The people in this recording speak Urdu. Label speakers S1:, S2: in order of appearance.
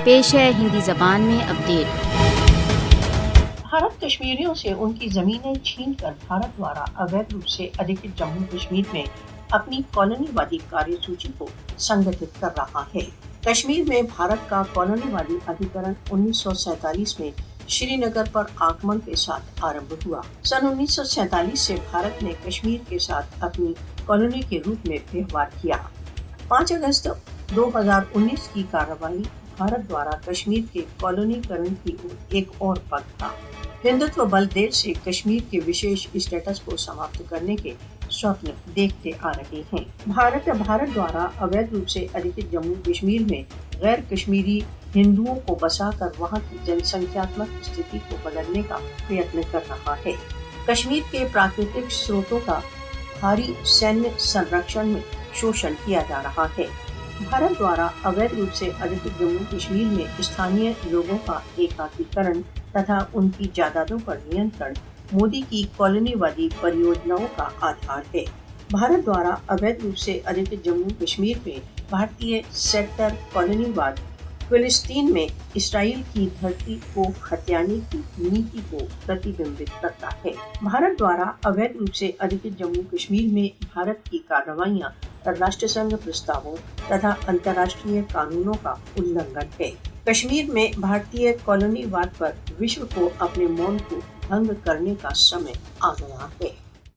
S1: پیش ہے ہندی زبان میں اپڈیٹ۔
S2: بھارت کشمیریوں سے ان کی زمینیں چھین کر بھارت دوارا اویدھ روپ سے ادھکت جموں کشمیر میں اپنی کالونی وادی کاریہ سوچی کو سنگٹھت کر رہا ہے۔ کشمیر میں بھارت کا کالونی وادی ادھیکرن 1947 میں شری نگر پر آگمن کے ساتھ آرمبھ ہوا۔ سن 1947 سے بھارت نے کشمیر کے ساتھ اپنی کالونی کے روپ میں ویوہار کیا۔ 5 اگست 2019 کی کارروائی بھارت دوارا کشمیر کے کالونی کرن کی ایک اور پگ تھا۔ ہندوتو بل دیر سے کشمیر کے وشیش اسٹیٹس کو سماپت کرنے کے سوپن دیکھتے آ رہے ہیں۔ بھارت دوارا اویدھ روپ سے ادھکت جموں کشمیر میں غیر کشمیری ہندوؤں کو بسا کر وہاں کی جن سنکھیاتمک استھتی کو بدلنے کا پریتن کر رہا ہے۔ کشمیر کے پراکرتک سروتوں کا بھاری سینیہ سنرکشن میں شوشن کیا جا رہا ہے۔ بھارت دوارا اویدھ روپ سے ادھکت جموں کشمیر میں استھانیہ لوگوں کا ایکاکیکرن تتھا ان کی جائیدادوں پر نینترن مودی کی کالونی وادی پریوجناؤں کا آدھار ہے۔ بھارت دوارا اویدھ روپ سے ادھکت جموں کشمیر میں بھارتی سیکٹر کالونی واد فلسطین میں اسرائیل کی دھرتی کو ہتھیانے کی نیتی کو پرتیبمبت کرتا ہے۔ بھارت دوارا اویدھ روپ سے ادھکت جموں کشمیر میں بھارت کی کارروائیاں راشٹر سنگھ پرستاووں تتھا انترراشٹریہ قانونوں کا النگھن ہے۔ کشمیر میں بھارتی کالونی واد پر وشو کو اپنے مون کو بھنگ کرنے کا سمے آ گیا ہے۔